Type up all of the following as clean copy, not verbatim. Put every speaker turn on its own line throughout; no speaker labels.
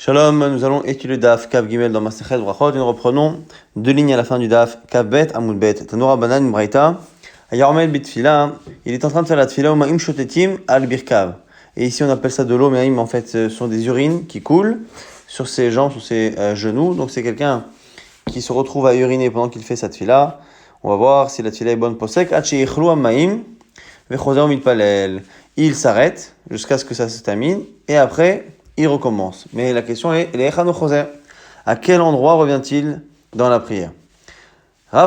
Shalom, nous allons étudier le Daf Kav Gimel dans Masechet Brachot et nous reprenons deux lignes à la fin du Daf Kav Bet Amud Bet. Tanura Banan Braïta. Ayarmel Bitfila, il est en train de faire la tfila Umaim Shotetim al Birkav. Et ici on appelle ça de l'eau, mais en fait ce sont des urines qui coulent sur ses jambes, sur ses genoux. Donc c'est quelqu'un qui se retrouve à uriner pendant qu'il fait sa tfila. On va voir si la tfila est bonne. Posek Achi Yichlu Amaim Vechozer Mitpalel. Il s'arrête jusqu'à ce que ça se termine et après il recommence. Mais la question est, à quel endroit revient-il dans la prière? Un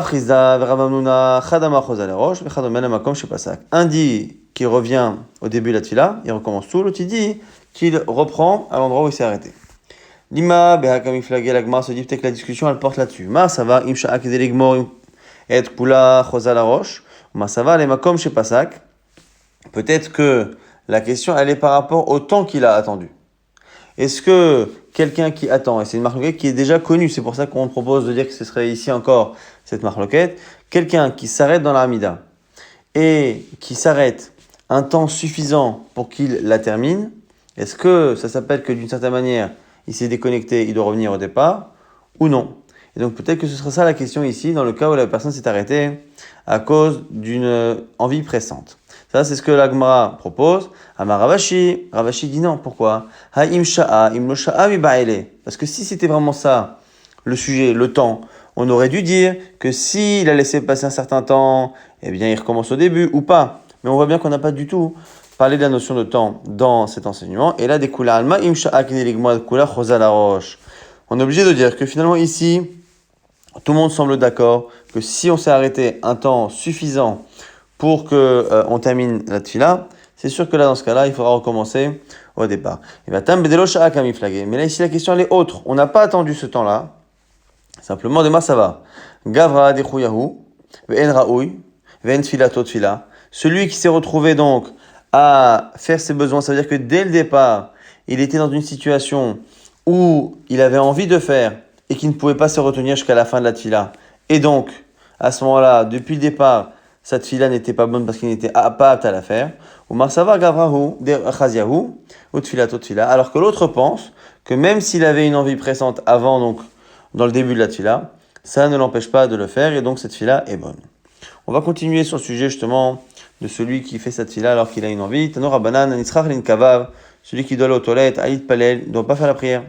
dit qu'il revient au début de la tfila, il recommence tout. L'autre dit qu'il reprend à l'endroit où il s'est arrêté. Lima, l'agma se dit peut-être que la discussion elle porte là-dessus. Ma ça va, imsha akdeligmor et kula chosa la roche. Ma ça va, les makom chez Pasak. Peut-être que la question elle est par rapport au temps qu'il a attendu. Est-ce que quelqu'un qui attend, et c'est une marloquette qui est déjà connue, c'est pour ça qu'on propose de dire que ce serait ici encore cette marloquette, quelqu'un qui s'arrête dans l'Amida et qui s'arrête un temps suffisant pour qu'il la termine, est-ce que ça s'appelle que d'une certaine manière, il s'est déconnecté, il doit revenir au départ, ou non? Et donc peut-être que ce sera ça la question ici, dans le cas où la personne s'est arrêtée à cause d'une envie pressante. Ça, c'est ce que l'Agmara propose. Amar Ravashi dit non. Pourquoi? Parce que si c'était vraiment ça, le sujet, le temps, on aurait dû dire que s'il a laissé passer un certain temps, eh bien, il recommence au début ou pas. Mais on voit bien qu'on n'a pas du tout parlé de la notion de temps dans cet enseignement. Et là, des kula alma, on est obligé de dire que finalement ici, tout le monde semble d'accord que si on s'est arrêté un temps suffisant pour que on termine la tfila, c'est sûr que là, dans ce cas-là, il faudra recommencer au départ. Mais là, ici, la question, elle est autre. On n'a pas attendu ce temps-là. Simplement, demain, ça va. Gavra dechuyahu, ve'en raoui, ve'en tfilato tfila. Celui qui s'est retrouvé donc à faire ses besoins, ça veut dire que dès le départ, il était dans une situation où il avait envie de faire et qu'il ne pouvait pas se retenir jusqu'à la fin de la tfila. Et donc, à ce moment-là, depuis le départ, sa tfila n'était pas bonne parce qu'il n'était pas apte à la faire. Ou marsava gavrahu, chaziahu, ou tfilato tfila. Alors que l'autre pense que même s'il avait une envie pressante avant, donc, dans le début de la tfila, ça ne l'empêche pas de le faire et donc cette tfila est bonne. On va continuer sur le sujet justement de celui qui fait cette tfila alors qu'il a une envie. Tanor Abanan, Anitzrach lin kavav, celui qui doit aller aux toilettes, Aït Palel, ne doit pas faire la prière.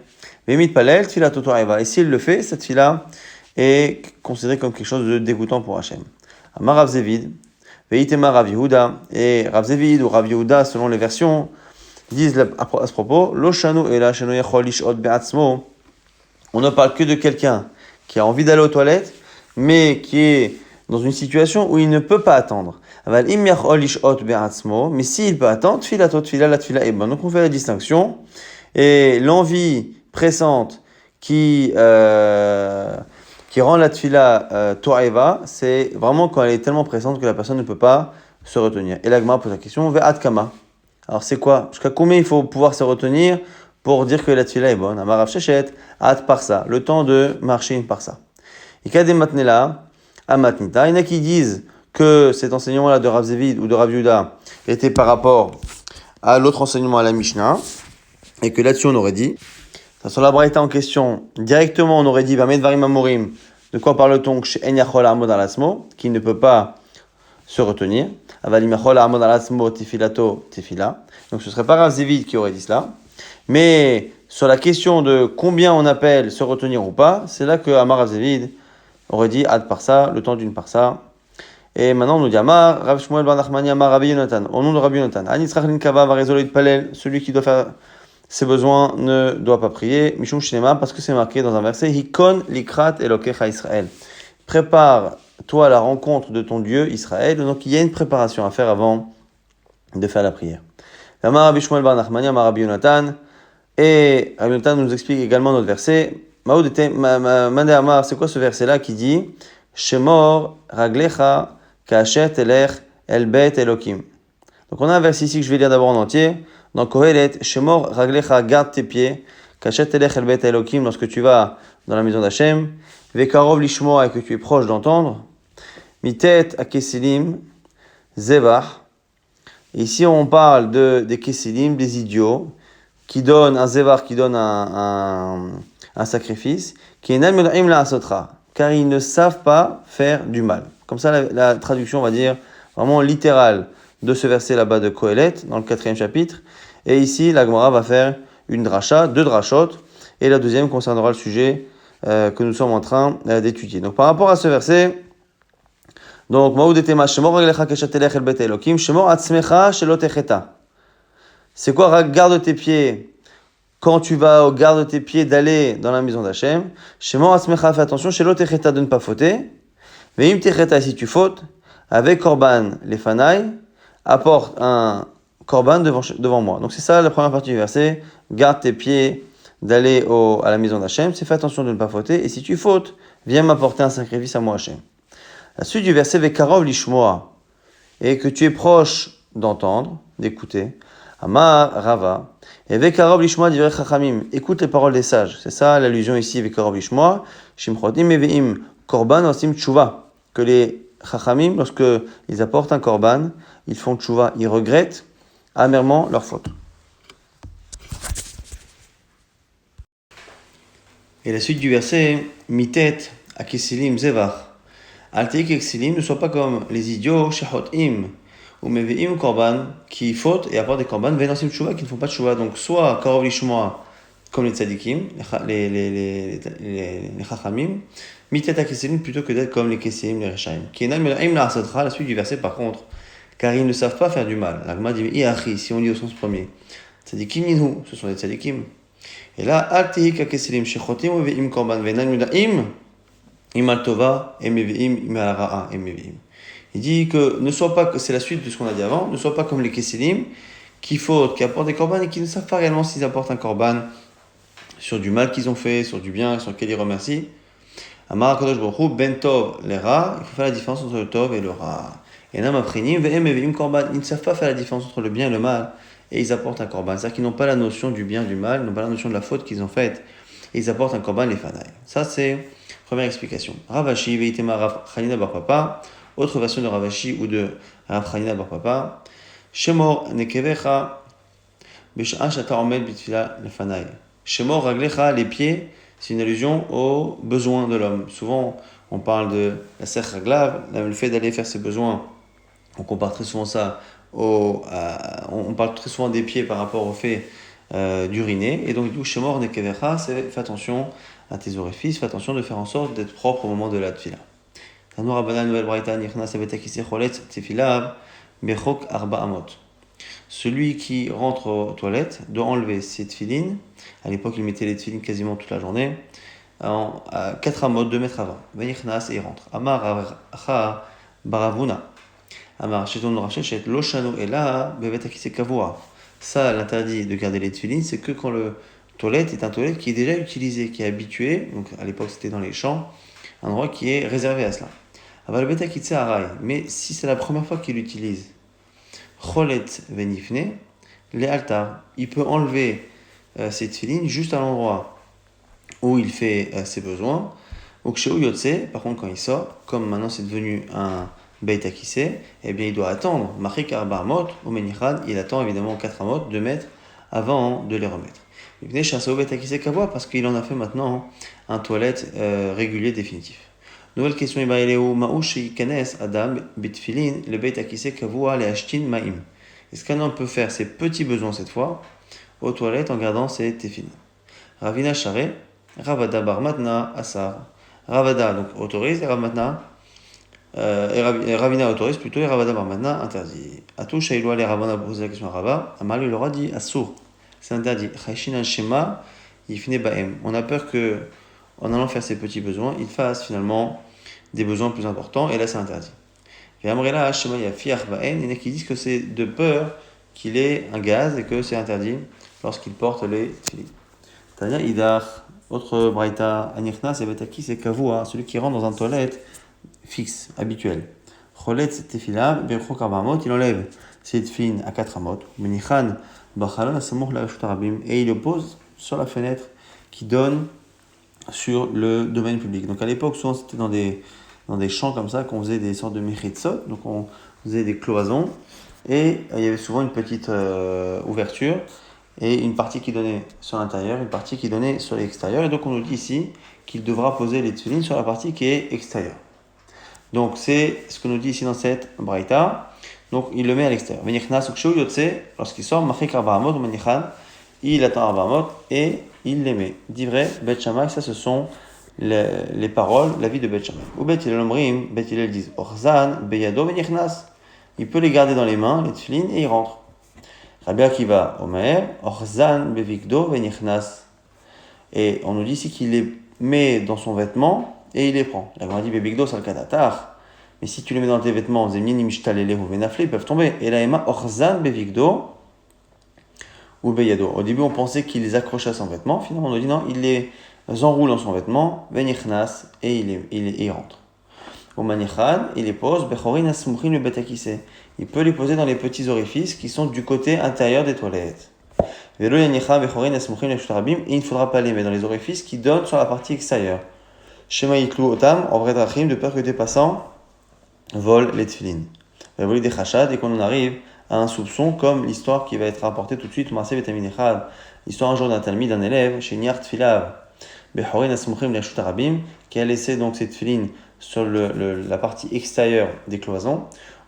Mais Mit Palel, tfila totoraeva. Et s'il le fait, cette tfila est considérée comme quelque chose de dégoûtant pour Hachem. Amar Rav Zevid, Veitema Rav Yehuda, et Rav Zevid ou Rav Yehuda, selon les versions, disent à ce propos, Lo shanu ela shenu yachol lish'ot be'atzmo. On ne parle que de quelqu'un qui a envie d'aller aux toilettes, mais qui est dans une situation où il ne peut pas attendre. Mais s'il peut attendre, la tfila est bonne. Donc on fait la distinction. Et l'envie pressante qui rend la tfila to'eva, c'est vraiment quand elle est tellement pressante que la personne ne peut pas se retenir. Et l'agma pose la question, ve'at kama. Alors c'est quoi? Jusqu'à combien il faut pouvoir se retenir pour dire que la tfila est bonne? Amarav shechet, at parsa, le temps de marcher une parsa. Et kade matnela, amatnita. Il y en a qui disent que cet enseignement-là de Rav Zevid ou de Rav Yehuda était par rapport à l'autre enseignement à la Mishnah, et que là-dessus on aurait dit, sur la braïta en question, directement on aurait dit, Vamedvarim Amorim, de quoi parle-t-on chez En Yachol Amod Alasmo, qui ne peut pas se retenir, Avalim Yachol Amod Alasmo Tefilato Tefila. Donc ce serait pas Rav Zevid qui aurait dit cela. Mais sur la question de combien on appelle se retenir ou pas, c'est là que Amar Rav Zevid aurait dit ad parsa, le temps d'une parsa. Et maintenant on nous dit Amar Rav Shmuel bar Nachmani Amar Rabbi Yonatan, au nom de Rabbi Yonatan, Anitzrach lin kava varezolo itpalel, celui qui doit faire ses besoins ne doit pas prier, Mishum Shnema, parce que c'est marqué dans un verset, Hikon likrat elokecha Israël. Prépare-toi à la rencontre de ton Dieu Israël. Donc il y a une préparation à faire avant de faire la prière. Amar Rabbi Shmuel bar Nachmani Amar Rabbi Yonatan. Et Rabbi Yonatan nous explique également notre verset. Mande Amar, c'est quoi ce verset-là qui dit Shemor raglecha kasher telech el bet elokim. Donc on a un verset ici que je vais lire d'abord en entier. Dans Kohelet, Shemor raglecha, garde tes pieds, kasher telech el bet elokim, lorsque tu vas dans la maison d'Hachem. Vekarov lishmoa, et que tu es proche d'entendre. Mitet akesilim zebach. Ici on parle des kesilim, des idiots, qui donne un zévar, qui donne un sacrifice, qui est nan yodaim la'asotra, car ils ne savent pas faire du mal. Comme ça, la traduction, on va dire, vraiment littérale de ce verset là-bas de Kohelet, dans le 4e chapitre. Et ici, la Gemara va faire une dracha, 2 drachot, et la deuxième concernera le sujet que nous sommes en train d'étudier. Donc par rapport à ce verset, donc c'est quoi garde tes pieds quand tu vas garde tes pieds d'aller dans la maison d'Hachem. Shemor atzmecha, fais attention, shelo techeta, de ne pas fauter. Veim techeta, si tu fautes, avec korban les fanaï, apporte un korban devant moi. Donc c'est ça la première partie du verset. Garde tes pieds d'aller à la maison d'Hachem, c'est fais attention de ne pas fauter. Et si tu fautes, viens m'apporter un sacrifice à moi Hachem. La suite du verset, Vekarov lishmoa, et que tu es proche d'entendre, d'écouter. Amar Rava, et Vekarov lishmoa divrei chachamim, écoute les paroles des sages. C'est ça l'allusion ici, Vekarov lishmoa, shimchotim meveim korban osim tshuva, que les chachamim, lorsque ils apportent un korban, ils font tshuva, ils regrettent amèrement leur faute. Et la suite du verset, mitet akesilim zevar. Alteik exilim ne soient pas comme les idiots, shechotim, ou meveim korban, qui fautent et apportent des korban, venasim tshuva, qui ne font pas de tshuva. Donc, soit karov lishmoa, comme les tzadikim, les chachamim, mitet akesilim, plutôt que d'être comme les kesilim, les rechaim. Kenal melaim la asatra, la suite du verset, par contre, car ils ne savent pas faire du mal. L'agma dit, iachi, si on lit au sens premier. Tzadikim ninhu, ce sont les tzadikim. Et là, alteik akesilim, shechotim, ou meveim korban, venal melaim, Imal Tova, Emeveim, Imal Ra'a, Emeveim. Il dit que ne sois pas, c'est la suite de ce qu'on a dit avant, ne sois pas comme les Kesselim, qui apportent des korban et qui ne savent pas réellement s'ils apportent un korban sur du mal qu'ils ont fait, sur du bien, sur lequel ils remercient. Amar Kadosh Baruch Hu, Ben Tov, les Ra, il faut faire la différence entre le Tov et le Ra. Et Nam Aprinim, Ve'emeveim korban, ils ne savent pas faire la différence entre le bien et le mal, et ils apportent un korban. C'est-à-dire qu'ils n'ont pas la notion du bien, du mal, ils n'ont pas la notion de la faute qu'ils ont faite, et ils apportent un korban, les fanaï. Ça, c'est première explication. Ravashi, Veitema Rav Chanina Bar Papa, autre version de Ravashi ou de Rav Chanina Bar Papa. Shemor nekevecha, Bish'a shata omed bitfila lefanai. Shemor raglecha, les pieds, c'est une allusion aux besoins de l'homme. Souvent, on parle de la serre raglav, le fait d'aller faire ses besoins. On compare très souvent ça on parle très souvent des pieds par rapport au fait d'uriner. Et donc, du coup, Shemor nekevecha, c'est fais attention à tes orifices, fais attention de faire en sorte d'être propre au moment de la tefila. Tanoura Banal Nouvelle Braïta Nichna Sabetakise Cholet Tefilav Bechok Arba Amot. Celui qui rentre aux toilettes doit enlever ses tefilines. À l'époque, il mettait les tefilines quasiment toute la journée. À 4 amot, 2 mètres avant. Venichnas et il rentre. Amar Acha Baravuna. Amar Sheton Rachet Loshano Ela Bevetakise Kavua. Ça, l'interdit de garder les tefilines, c'est que quand le toilette est un toilette qui est déjà utilisé, qui est habitué, donc à l'époque c'était dans les champs, un endroit qui est réservé à cela. Mais si c'est la première fois qu'il l'utilise, cholet venifne, les altar, il peut enlever ses tefilines juste à l'endroit où il fait ses besoins. Ou chez Yotse, par contre quand il sort, comme maintenant c'est devenu un beit akissé, eh bien il doit attendre, Machik Arba Amot, ou Menichad, il attend évidemment 4 amot, 2 mètres, avant de les remettre. Parce qu'il en a fait maintenant un toilette régulier définitif. Nouvelle question, Adam bitfilin le beit akise kavua le ashtin maim. Est-ce qu'un homme peut faire ses petits besoins cette fois aux toilettes en gardant ses tefilin? Ravina Share, Ravada bar matna asar. Ravada donc autorise et Ravina autorise plutôt et Ravada bar matna interdit. Atou Shailwa les Ravana posé la question à Rava, Amal il aura dit assour. C'est interdit. On a peur que, en allant faire ses petits besoins, il fasse finalement des besoins plus importants, et là c'est interdit. Il y en a qui disent que c'est de peur qu'il ait un gaz et que c'est interdit lorsqu'il porte les tefilin. Tania Idar, autre braïta, Anichna, c'est Betaki, c'est Kavua, celui qui rentre dans un toilette fixe, habituel. Cholet tefila, Berchok Arbamot, il enlève ses tefilin à 4 amot. Menichan, et il le pose sur la fenêtre qui donne sur le domaine public. Donc à l'époque, souvent c'était dans des champs comme ça qu'on faisait des sortes de mechitsot, donc on faisait des cloisons et il y avait souvent une petite ouverture et une partie qui donnait sur l'intérieur, une partie qui donnait sur l'extérieur. Et donc on nous dit ici qu'il devra poser les tefilin sur la partie qui est extérieure. Donc c'est ce que nous dit ici dans cette braïta. Donc il le met à l'extérieur. Lorsqu'il sort, il attend Arbamot et il les met. Divrei Bet Shammai, ça ce sont les paroles, la vie de Bet Shammai. Ou Bet Hillel Omrim, Bet Hillel disent Orzan, Beyado Venichnas. Il peut les garder dans les mains, les tefilin, et il rentre. Rabbi Akiva Omer, Orzan Bevikdo Venichnas. Et on nous dit ici qu'il les met dans son vêtement et il les prend. La Gemara dit Bevikdo, c'est le katatar. Mais si tu les mets dans tes vêtements, Zemni Mishtalele ou Venafle, ils peuvent tomber. Et la Ema Orzan Bevikdo ou Beyado. Au début, on pensait qu'il les accrochait à son vêtement. Finalement, on nous dit non, il les enroule dans son vêtement, Venichnas, et il rentre. Au Manichan, il les pose, Bechorin Asmuchin le Betakise. Il peut les poser dans les petits orifices qui sont du côté intérieur des toilettes. Velo Yanicha, Bechorin Asmuchin le Shtarabim, et il ne faudra pas les mettre dans les orifices qui donnent sur la partie extérieure. Shema Yitlu Otam, en vrai drachim, de peur que des passants volent les tefilin. Velo des Chachad, et qu'on en arrive à un soupçon comme l'histoire qui va être rapportée tout de suite, Maaseh Vitamin Echad, l'histoire un jour d'un talmid, d'un élève, chez Niar Tfilav, Bechorin Asmuchim le Shtarabim, qui a laissé donc cette tefilin sur la partie extérieure des cloisons.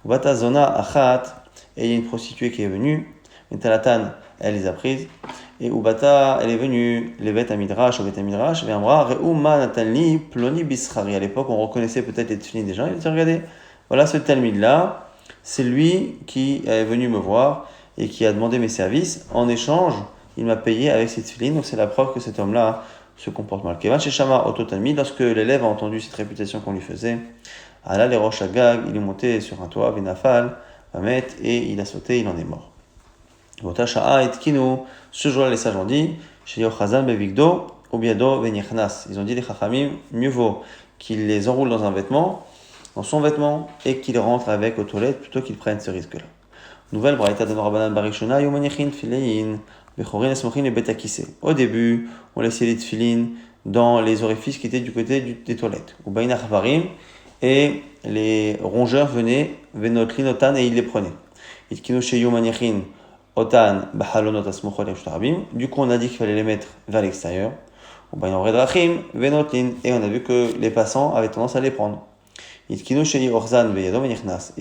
Bata Zona Achat, et il y a une prostituée qui est venue, Metalatan, elle les a prises, et Ubata, elle est venue, les bêtes à Midrash, au bêtes à Midrash, et Amra, Reuma Natanli, Ploni Bisrari. À l'époque, on reconnaissait peut-être les tefilin des gens, il a dit regardez, voilà ce talmid-là, c'est lui qui est venu me voir et qui a demandé mes services. En échange, il m'a payé avec ses tefilin, donc c'est la preuve que cet homme-là se comporte mal. Kevan chez Shama Ototalmi, lorsque l'élève a entendu cette réputation qu'on lui faisait, Allah les roches Agag, il est monté sur un toit, Vinafal, Vamet, et il a sauté, il en est mort. Vota Sha'a et Kino, ce jour-là, les sages ont dit, chez Yochazan Bevigdo, Obiado Venichnas. Ils ont dit les Chachamim, mieux vaut qu'il les enroule dans un vêtement, dans son vêtement, et qu'il rentre avec aux toilettes plutôt qu'il prenne ce risque-là. Nouvelle braïta de Norabanan Barishona, Yomanichin Filein. Au début, on laissait les tefilin dans les orifices qui étaient du côté des toilettes. Et les rongeurs venaient, Venotlin Otan, et ils les prenaient. Du coup, on a dit qu'il fallait les mettre vers l'extérieur. Et on a vu que les passants avaient tendance à les prendre. Et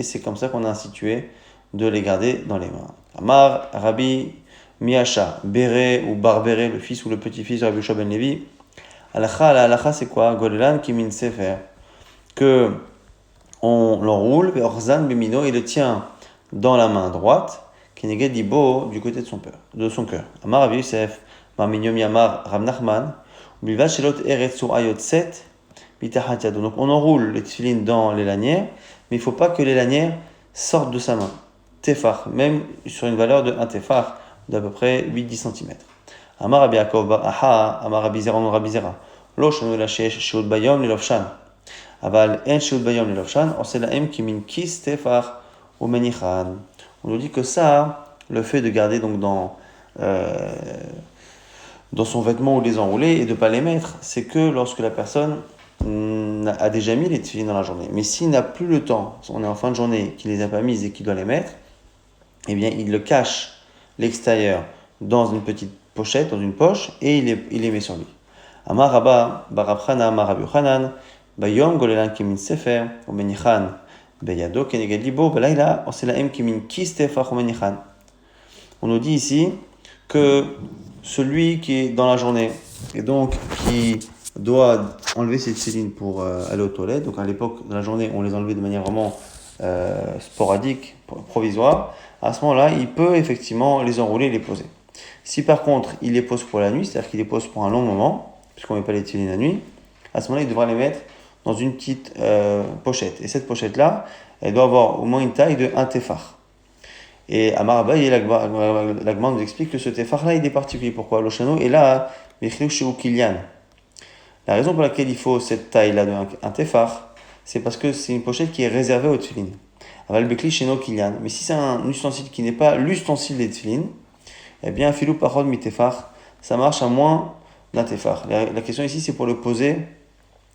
c'est comme ça qu'on a institué de les garder dans les mains. Amar, Rabbi, Miacha, Béré ou Barbéré, le fils ou le petit-fils de Rabbi Yoshua ben Levi. Alacha, la halacha c'est quoi? Golelan kimin sefer. Que on l'enroule, et Orzan bemino, il le tient dans la main droite, Keneged dibo, du côté de son cœur. Amar Rabbi Yosef, Marminyomi Amar Rav Nachman, Bilvad shelot eretzu ayot set, bitachat yado. Donc on enroule les tefilin dans les lanières, mais il ne faut pas que les lanières sortent de sa main. Tefar, même sur une valeur de 1 tefar, d'à peu près 8-10 cm. Amar Rabbi Yaakov bar Aha, Amar Rabbi Zera non Rabbi Zera. Lo shanu la sheut bayom le lofshan. Aval en sheut bayom le lofshan, on sait la m qui min kis tefar ou menichan. On nous dit que ça, le fait de garder donc dans son vêtement ou les enrouler et de ne pas les mettre, c'est que lorsque la personne a déjà mis les tefilin dans la journée. Mais s'il n'a plus le temps, on est en fin de journée, qu'il les a pas mises et qu'il doit les mettre, eh bien il le cache l'extérieur dans une petite pochette, dans une poche, et il les met sur lui. Amar Rabba, Barabchana, Amar Rabbi Yochanan, Bayom Golelan Kimin Sefer, Omenichan, Beyado Keneged Libo, Belayla, Oselaim Kimin Kistefach Omenichan. On nous dit ici que celui qui est dans la journée, et donc qui doit enlever ses tefilin pour aller aux toilettes, donc à l'époque de la journée, on les enlevait de manière vraiment sporadique, provisoire, à ce moment-là, il peut effectivement les enrouler et les poser. Si par contre, il les pose pour la nuit, c'est-à-dire qu'il les pose pour un long moment, puisqu'on ne met pas les tefilin la nuit, à ce moment-là, il devra les mettre dans une petite pochette. Et cette pochette-là, elle doit avoir au moins une taille de 1 tefar. Et à Marabaï, l'Agman nous explique que ce tefar-là, il est particulier. Pourquoi? L'Oshano est là, chez Kilian. La raison pour laquelle il faut cette taille-là de 1 tefar, c'est parce que c'est une pochette qui est réservée aux tefilin. Aval Bekli chez nos Kilian. Mais si c'est un ustensile qui n'est pas l'ustensile des tefilin, eh bien, filou parod mi tefar, ça marche à moins d'un tefar. La question ici, c'est pour le poser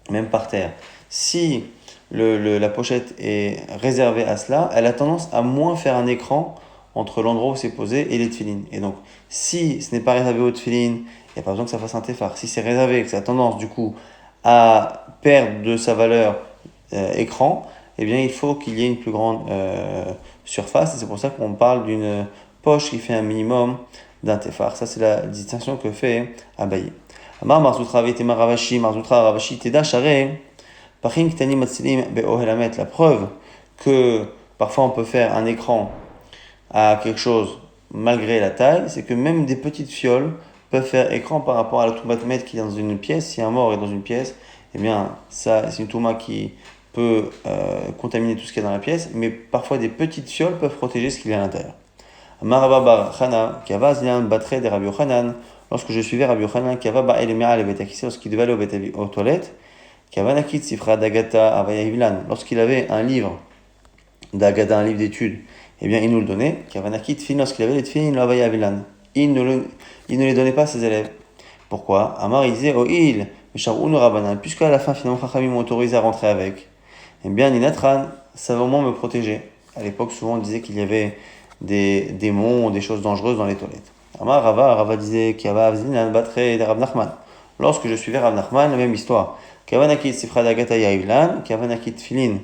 même par terre. Si la pochette est réservée à cela, elle a tendance à moins faire un écran entre l'endroit où c'est posé et les tefilines. Et donc, si ce n'est pas réservé aux tefilines, il n'y a pas besoin que ça fasse un tefar. Si c'est réservé, que ça a tendance du coup à perdre de sa valeur écran, eh bien il faut qu'il y ait une plus grande surface. Et c'est pour ça qu'on parle d'une poche qui fait un minimum d'un tefar. Ça, c'est la distinction que fait Abaye. Amar Marzoutra Vetema Ravashi, Marzoutra Ravashi Teda Share, Pachim Ktani Matsilim Be'ohelamet. La preuve que parfois on peut faire un écran à quelque chose malgré la taille, c'est que même des petites fioles peuvent faire écran par rapport à la Toumat Met qui est dans une pièce. Si un mort est dans une pièce, eh bien ça c'est une Touma qui peut contaminer tout ce qu'il y a dans la pièce, mais parfois des petites fioles peuvent protéger ce qu'il y a à l'intérieur. Maraba bar Chana, qui avait Zlian Batre de Rabbi Yochanan, lorsque je suivais Rabbi Yochanan, qui avait Ba'el Mea le Betakissé, lorsqu'il devait aller aux toilettes, qui avait Nakit Sifra d'Agata Avaya Hivlan, lorsqu'il avait un livre d'Agata, un livre d'études, eh bien il nous le donnait, qui avait Nakit Fin, lorsqu'il avait les Tfin, Avaya Hivlan, il ne les donnait pas à ses élèves. Pourquoi Amar il disait, oh il, Misharoun Rabanan, puisqu'à la fin finalement Chachamim m'ont autorisé à rentrer avec, eh bien Ninatran, ça va au moins me protéger. À l'époque, souvent on disait qu'il y avait des démons ou des choses dangereuses dans les toilettes. Amar Rava disait qu'il y avait Avzinan Batre de Rav Nachman. Lorsque je suivais Rav Nachman, la même histoire. Kavanakit Sifra Dagata Yavilan, Kavanakit Filin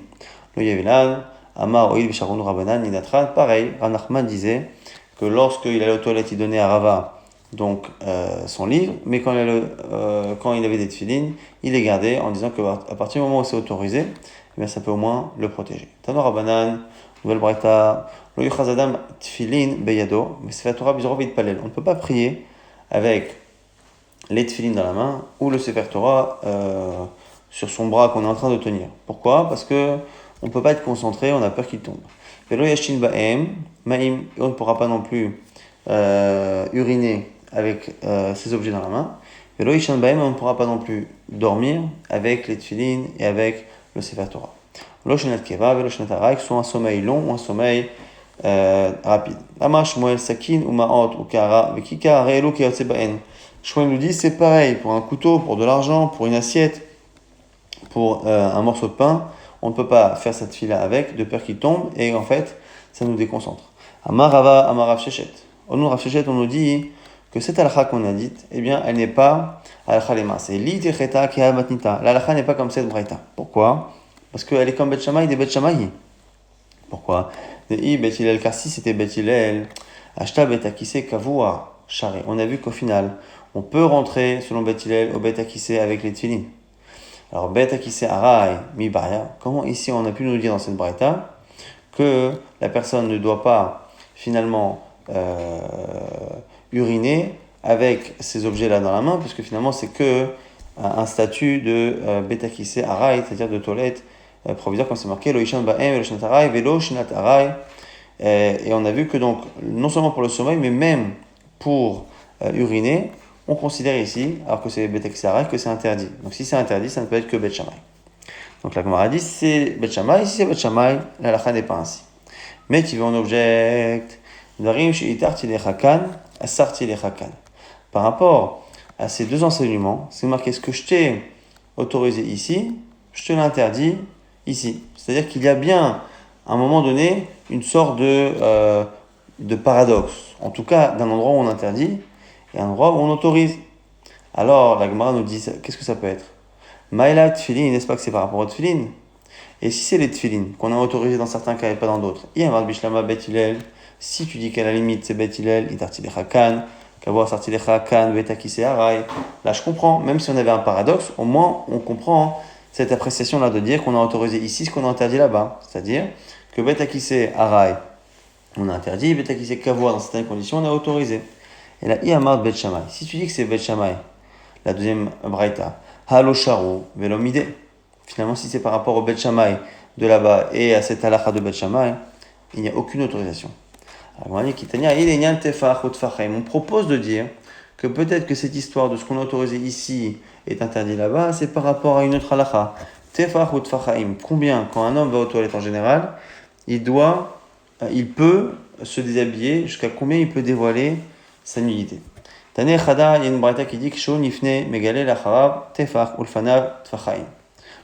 lo Yavilan, Amar Oil Bisharoun Rabanan Ninatran. Pareil, Rav Nachman disait que lorsqu'il allait aux toilettes, il donnait à Rava donc son livre, mais quand il avait des tefilines, il les gardait en disant qu'à partir du moment où c'est autorisé, eh bien ça peut au moins le protéger. Tano Rabanan, nouvelle braïta, lo yuchazadam tefilin beyado, mais c'est la Torah bizarre palel. On ne peut pas prier avec les tefilines dans la main ou le Sefer Torah sur son bras qu'on est en train de tenir. Pourquoi ? Parce que on ne peut pas être concentré, on a peur qu'il tombe. Velo yashin ba'em, ma'im, et on ne pourra pas non plus uriner avec ces objets dans la main. Velo yashin ba'em, on ne pourra pas non plus dormir avec les tefilines et avec le Sefer Torah. Lo shenat keva, velo shenat araik, soit un sommeil long ou un sommeil rapide. Amar Shmuel sakin ou ma'ot ou kara, vekika re'elu keyotse ba'en. Shmuel nous dit c'est pareil pour un couteau, pour de l'argent, pour une assiette, pour un morceau de pain. On ne peut pas faire cette file-là avec, de peur qu'il tombe, et en fait, ça nous déconcentre. Amar Rava, Amar Rav Shechet. Au nom de Rav Shechet, on nous dit que cette halakha qu'on a dite, eh bien, elle n'est pas halakha lema. C'est li techeta ki matnita. La halakha n'est pas comme cette braïta. Pourquoi ? Parce qu'elle est comme Bet Shammai des Bet Shammai. Pourquoi ? Bet Hillel, car si c'était Bet Hillel, Ashta Bet Akise Kavua Share. On a vu qu'au final, on peut rentrer, selon Bet Hillel, au Bet Akise avec les tefilines. Alors, Bet Akise Arai Mi Baria. Comment ici on a pu nous dire dans cette braïta que la personne ne doit pas finalement uriner avec ces objets-là dans la main, puisque finalement c'est que un statut de Bet Akise Arai, c'est-à-dire de toilette provisoire, comme c'est marqué Lo Ishan Ba'em Velo Shnat Arai Velo Shnat Arai. Et on a vu que donc, non seulement pour le sommeil, mais même pour uriner, on considère ici, alors que c'est Bet Akise Arai, que c'est interdit. Donc si c'est interdit, ça ne peut être que Bet Shammai. Donc la Gemara dit c'est Bet Shammai, si c'est Bet Shammai, la halakha n'est pas ainsi. Mais tu veux en object, Darim Shi'itarti Lechakan, Asarti Lechakan. Par rapport à ces deux enseignements, c'est marqué ce que je t'ai autorisé ici, je te l'interdis ici. C'est-à-dire qu'il y a bien, à un moment donné, une sorte de paradoxe. En tout cas, d'un endroit où on interdit et un endroit où on autorise. Alors, la Gemara nous dit, qu'est-ce que ça peut être ? Maïla tfilin, n'est-ce pas que c'est par rapport aux tfilin ? Et si c'est les tfilin, qu'on a autorisé dans certains cas et pas dans d'autres, si tu dis qu'à la limite c'est Bet Hillel, itartilecha kan, kavua sartilecha kan, betakise arai, là je comprends, même si on avait un paradoxe, au moins on comprend cette appréciation-là de dire qu'on a autorisé ici ce qu'on a interdit là-bas. C'est-à-dire que betakise arai, on a interdit, betakise kavua dans certaines conditions, on a autorisé. Et là, Iamar Bet Shammai, si tu dis que c'est Bet Shammai, la deuxième braïta, halo sharu velomide. Finalement, si c'est par rapport au Bet Shammai de là-bas et à cette halakha de Bet Shammai, il n'y a aucune autorisation. On propose de dire que peut-être que cette histoire de ce qu'on a autorisé ici est interdit là-bas, c'est par rapport à une autre halakha. Combien, quand un homme va aux toilettes en général, il peut se déshabiller, jusqu'à combien il peut dévoiler sa nudité. Tane Chada, il y a une braïta qui dit que Shon Yifne Megale Lacharab Tefach Ulfanav Tfachaim.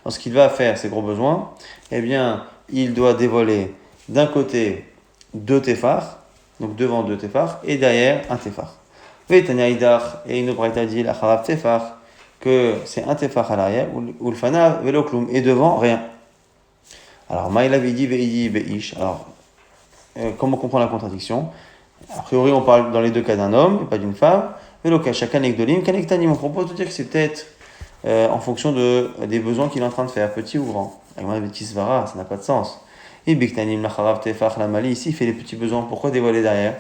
Lorsqu'il va faire ses gros besoins, eh bien, il doit dévoiler d'un côté 2 tefach, donc devant 2 tefar, et derrière un tefar. Et Tanya Idar, et une braïta dit la Charav tefar, que c'est un tefar à l'arrière, ou le fanav velo kloum, et devant rien. Alors, Maïla Vidi Veidi Beish, alors, comment comprendre la contradiction? A priori, on parle dans les deux cas d'un homme et pas d'une femme. Velo kasha kanek dolim, kanek tanim, on propose de dire que c'est peut-être en fonction des besoins qu'il est en train de faire, petit ou grand. Agma Betisvara, ça n'a pas de sens. Et Biktanim la Charav tefar la Mali, ici, il fait les petits besoins, pourquoi dévoiler derrière?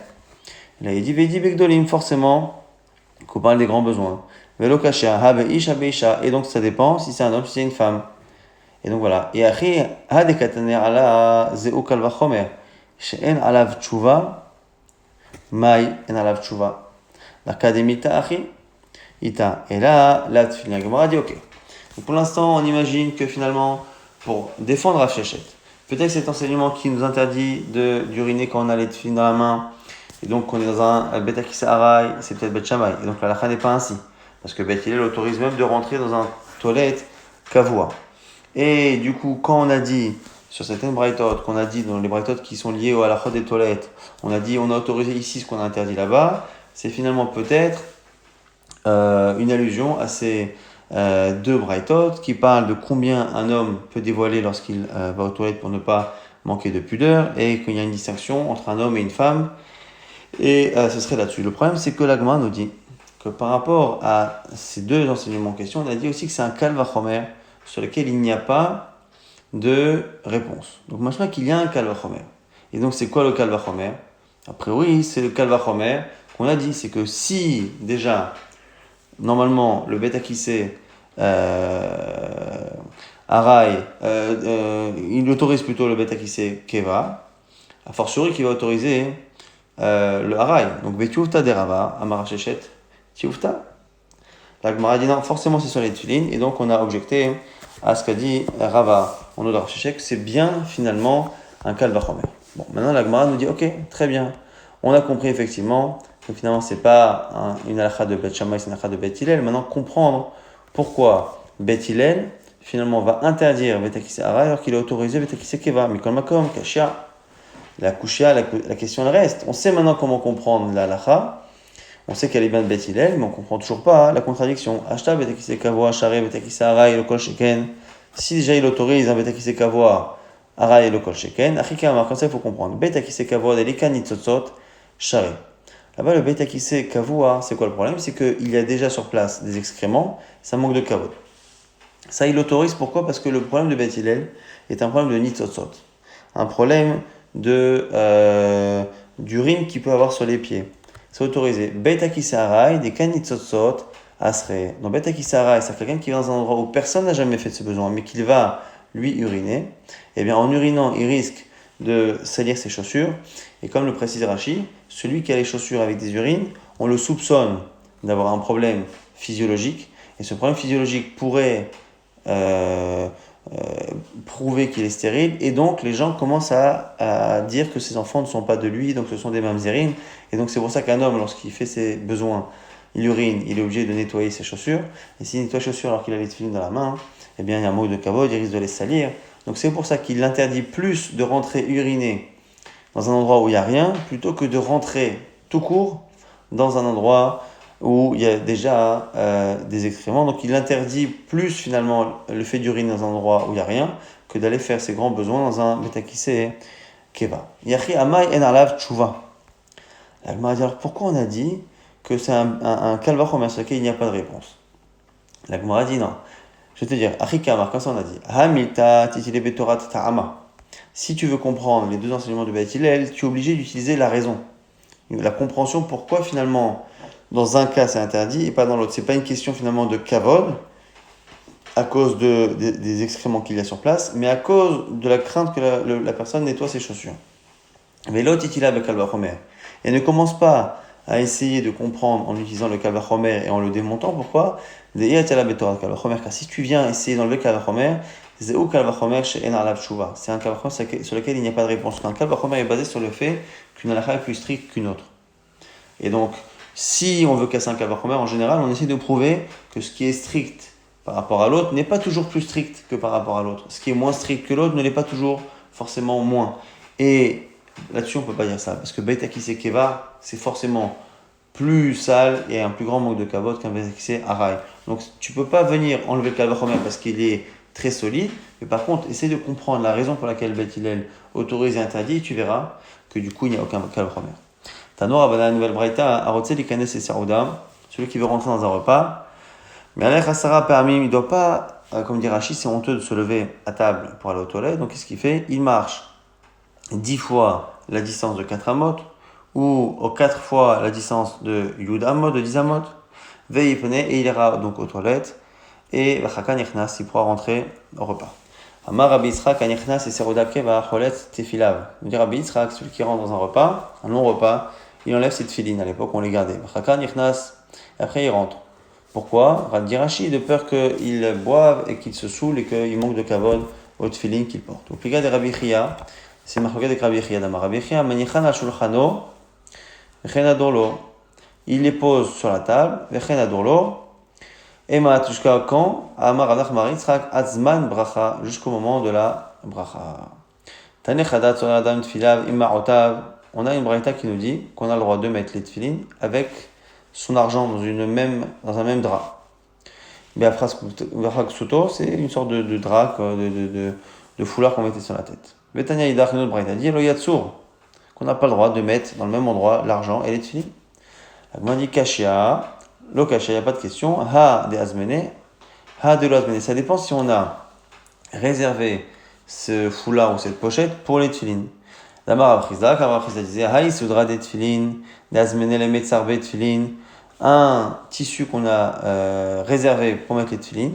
Là, il dit Veidi Bekdolim, forcément, qu'on parle des grands besoins. Velo kasha, habeish, habeisha, et donc ça dépend si c'est un homme, si c'est une femme. Et donc voilà. Et après, hadekataner ala zeu kal vachomer, she'en alav tshuva, mai en alav tshuva. L'académita achi, ita. Et là, tefilin Gemara dit ok. Donc pour l'instant, on imagine que finalement, pour défendre Rav Sheshet, peut-être cet enseignement qui nous interdit d'uriner quand on a les tefilin dans la main, et donc qu'on est dans un Bet Akisa Arai, c'est peut-être Bet Shammai. Et donc la lacha n'est pas ainsi. Parce que Bet Hillel autorise même de rentrer dans un toilette kavua. Et du coup, quand on a dit, sur certaines braïtot, qu'on a dit dans les braïtot qui sont liées au halachot des toilettes, on a dit on a autorisé ici ce qu'on a interdit là-bas, c'est finalement peut-être une allusion à ces deux braïtot qui parlent de combien un homme peut dévoiler lorsqu'il va aux toilettes pour ne pas manquer de pudeur, et qu'il y a une distinction entre un homme et une femme, et ce serait là-dessus. Le problème, c'est que l'Agma nous dit que par rapport à ces deux enseignements en question, on a dit aussi que c'est un kal vachomer sur lequel il n'y a pas de réponse. Donc maintenant qu'il y a un kal vachomer. Et donc c'est quoi le kal vachomer? A priori, c'est le kal vachomer qu'on a dit, c'est que si déjà, normalement, le bet akissé Arai, il autorise plutôt le bet akissé Keva, a fortiori qu'il va autoriser le Arai. Donc Betiufta derava, Amara Shechet, Tiufta. La Gemara dit non, forcément c'est sur les tefilin, et donc on a objecté à ce qu'a dit Rava en Odar Shechek, c'est bien finalement un kal vachomer. Bon, maintenant la Gemara nous dit ok, très bien, on a compris effectivement que finalement c'est pas une halakha de Bet Shammai, c'est une halakha de Bet Hillel. Maintenant comprendre pourquoi Bet Hillel finalement va interdire Bet Akissé Arai alors qu'il a autorisé Bet Akissé Keva, Mikol Makom, Kashia. La kushia, la question elle reste. On sait maintenant comment comprendre la halakha. On sait qu'elle est bien de Bet Hillel, mais on ne comprend toujours pas la contradiction. Ashta Bet Akissé Kavoa, Share Bet Akissé Arai, le Kol Sheken. Si déjà il autorise un Bet Akissé Kavoa, Arai et le Kol Sheken, Achikama, comme ça il faut comprendre. Bet Akissé Kavoa, Delika Nitzotzot, Share. Là-bas, le Bet Akissé Kavoa, c'est quoi le problème? C'est qu'il y a déjà sur place des excréments, ça manque de kavod. Ça, il l'autorise, pourquoi? Parce que le problème de Bet Hillel est un problème de Nitzotzot. Un problème d'urine qu'il peut avoir sur les pieds. C'est autorisé. Bet Akissé Arai, des kanitzotzot, asre. Donc Bet Akissé Arai, c'est quelqu'un qui va dans un endroit où personne n'a jamais fait de ce besoin, mais qu'il va lui uriner. Eh bien, en urinant, il risque de salir ses chaussures. Et comme le précise Rashi, celui qui a les chaussures avec des urines, on le soupçonne d'avoir un problème physiologique. Et ce problème physiologique pourrait prouver qu'il est stérile, et donc les gens commencent à dire que ces enfants ne sont pas de lui, donc ce sont des mamzérines, et donc c'est pour ça qu'un homme, lorsqu'il fait ses besoins, il urine, il est obligé de nettoyer ses chaussures, et s'il nettoie les chaussures alors qu'il a les tefilin dans la main, eh bien il y a un manque de kavod, il risque de les salir, donc c'est pour ça qu'il interdit plus de rentrer uriner dans un endroit où il n'y a rien, plutôt que de rentrer tout court dans un endroit où il y a déjà des excréments. Donc il interdit plus finalement le fait d'uriner dans un endroit où il n'y a rien que d'aller faire ses grands besoins dans un Bet Akissé Keva. Yachi amai en alav tshuva. La Gemara dit alors pourquoi on a dit que c'est un kal vachomer sur lequel il n'y a pas de réponse? La Gemara dit non. Je vais te dire, Achikamar, comme ça on a dit, Hamilta titile betorat ta'ama. Si tu veux comprendre les deux enseignements de Bet Hillel, tu es obligé d'utiliser la raison, la compréhension pourquoi finalement dans un cas c'est interdit et pas dans l'autre. C'est pas une question finalement de kavod à cause des excréments qu'il y a sur place, mais à cause de la crainte que la personne nettoie ses chaussures. Mais l'autre titila be kal vachomer. Et ne commence pas à essayer de comprendre en utilisant le kal vachomer et en le démontant. Pourquoi? Car si tu viens essayer d'enlever le kal vachomer, c'est un kal vachomer sur lequel il n'y a pas de réponse. Un kal vachomer est basé sur le fait qu'une halakha est plus stricte qu'une autre. Et donc, si on veut casser un kal vachomer, en général, on essaie de prouver que ce qui est strict par rapport à l'autre n'est pas toujours plus strict que par rapport à l'autre. Ce qui est moins strict que l'autre ne l'est pas toujours forcément moins. Et Là-dessus, on ne peut pas dire ça. Parce que Beit Akise Keva, c'est forcément plus sale et un plus grand manque de kavod qu'un Beit Akise Arai. Donc, tu ne peux pas venir enlever le Kal Vachomer parce qu'il est très solide. Mais par contre, essaie de comprendre la raison pour laquelle Beit Hillel autorise et interdit. Et tu verras que du coup, il n'y a aucun Kal Vachomer. Tanor Abana Nouvelle Braïta, Arotse Likanes et Sarouda, celui qui veut rentrer dans un repas. Mais Alech Asara Permim, il ne doit pas, comme dit Rachid, c'est honteux de se lever à table pour aller aux toilettes. Donc, qu'est-ce qu'il fait? Il marche 10 fois la distance de 4 amot, ou aux 4 fois la distance de Yud amot, de 10 amot, veillipene, et il ira donc aux toilettes, et Vachakan Yechnas, il pourra rentrer au repas. Amar Rabbi Yitzhak, Yechnas et Serodake va Cholet Tefilav. Il dit Rabbi Yitzhak, celui qui rentre dans un repas, un long repas, il enlève ses tefilines. À l'époque, on les gardait. Vachakan Yechnas, et après il rentre. Pourquoi? Dit Rachid, de peur qu'il boive et qu'il se saoule et qu'il manque de kavod aux tefilines qu'il porte. Au pliga de Rabbi Chia, c'est marqué de Rabbi Chia d'Amar. Rabbi Chia, Manichan al Shulchano, Vechen adorlo. Il les pose sur la table, Vechen adorlo. Et Matushka quand Amar Adach Maritzrak Azman Bracha, jusqu'au moment de la Bracha. Tane Chadat sur Adam Tfilav Imma Otav. On a une braïta qui nous dit qu'on a le droit de mettre les tefilines avec son argent dans un même drap. Mais Afraksuto, c'est une sorte de drap, de foulard qu'on mettait sur la tête. Betania Idach, une autre braïta dit Lo Yatsur, qu'on n'a pas le droit de mettre dans le même endroit l'argent et les tefilines. Agma dit Kashia. Lo Kashia, il n'y a pas de question. Ha de Azmene, ha de l'Azmene. Ça dépend si on a réservé ce foulard ou cette pochette pour les tefilines. D'Amar Abchizda, car Abchizda disait Ha Isudra des tefilines, d'Azmene les Metzarbe tefilines, un tissu qu'on a réservé pour mettre les tefilines.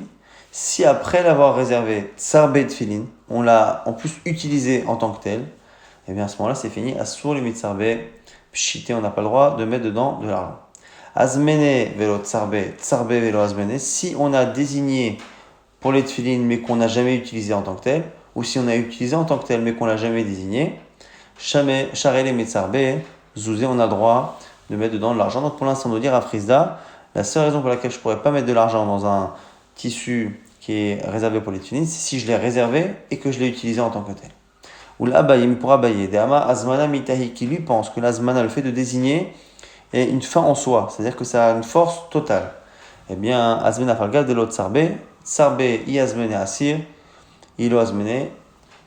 Si après l'avoir réservé Tsarbe tefilines, on l'a en plus utilisé en tant que tel, et bien à ce moment-là c'est fini. Asur les Metzarbe, pshité, on n'a pas le droit de mettre dedans de l'argent. Azmene velo tsarbe, tsarbe velo azmene, si on a désigné pour les tefilines mais qu'on n'a jamais utilisé en tant que tel, ou si on a utilisé en tant que tel mais qu'on l'a jamais désigné, charele metzarbe, zouzé, on a le droit de mettre dedans de l'argent. Donc pour l'instant, on doit dire à Frisda, la seule raison pour laquelle je ne pourrais pas mettre de l'argent dans un tissu qui est réservé pour les tefilines, c'est si je l'ai réservé et que je l'ai utilisé en tant que tel. Ou l'abayim pour abayer, de ama azmana mitahi, qui lui pense que l'azmana, le fait de désigner, et une fin en soi, c'est-à-dire que ça a une force totale. Eh bien, Azmena Falgal de l'autre Sarbe i Azmene Asir, ilo Azmene,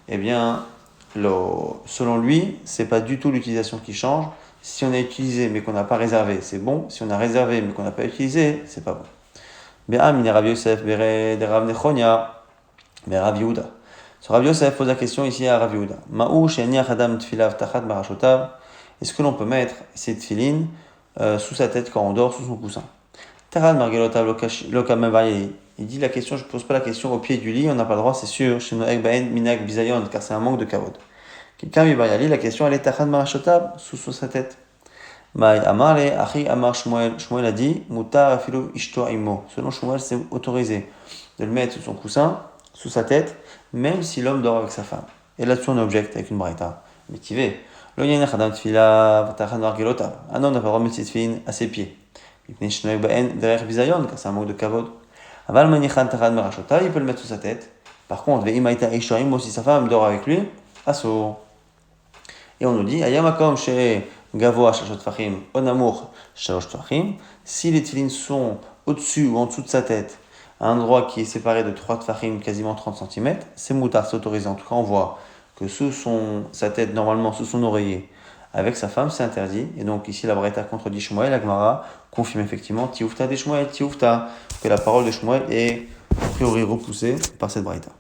eh bien, selon lui, c'est pas du tout l'utilisation qui change. Si on a utilisé mais qu'on n'a pas réservé, c'est bon. Si on a réservé mais qu'on n'a pas utilisé, c'est pas bon. Bien, Mine Rav Yosef, Bere, de Rav Nechonia, mais Rav Yehuda. Ce Rav Yosef pose la question ici à Rav Yehuda. Ma'ou, Sheniach Adam Tfilav Tachat Marashotav, est-ce que l'on peut mettre ces tefilines sous sa tête quand on dort, sous son coussin? Tarad Margelotav Lokamavayeli. Il dit la question, je ne pose pas la question au pied du lit, on n'a pas le droit, c'est sûr, chez Noek Baen Minak Bizayon, car c'est un manque de kavod. Quelqu'un Mibayali, la question elle est Tarad Marashotab, sous sa tête. Maï Amarle, Achi Amar Shmuel. Shmuel a dit, Mutar Afilo Ishto Imo. Selon Shmuel, c'est autorisé de le mettre sous son coussin, sous sa tête, même si l'homme dort avec sa femme. Et là-dessus, on objecte avec une braïta. Mais qui va? Un homme n'a pas le droit de mettre ses tefilines à ses pieds. Car c'est un manque de kavod. Il peut le mettre sous sa tête. Par contre, si sa femme dort avec lui, asso. Et on nous dit, si les tefilines sont au-dessus ou en dessous de sa tête, à un endroit qui est séparé de 3 tfachim, quasiment 30 cm, c'est moutard, c'est autorisé. En tout cas, on voit que sous sa tête, normalement sous son oreiller, avec sa femme, c'est interdit. Et donc ici, la braïta contredit Shmuel, la Gemara confirme effectivement Tioufta des Shmuel, Tioufta, que la parole de Shmuel est a priori repoussée par cette braïta.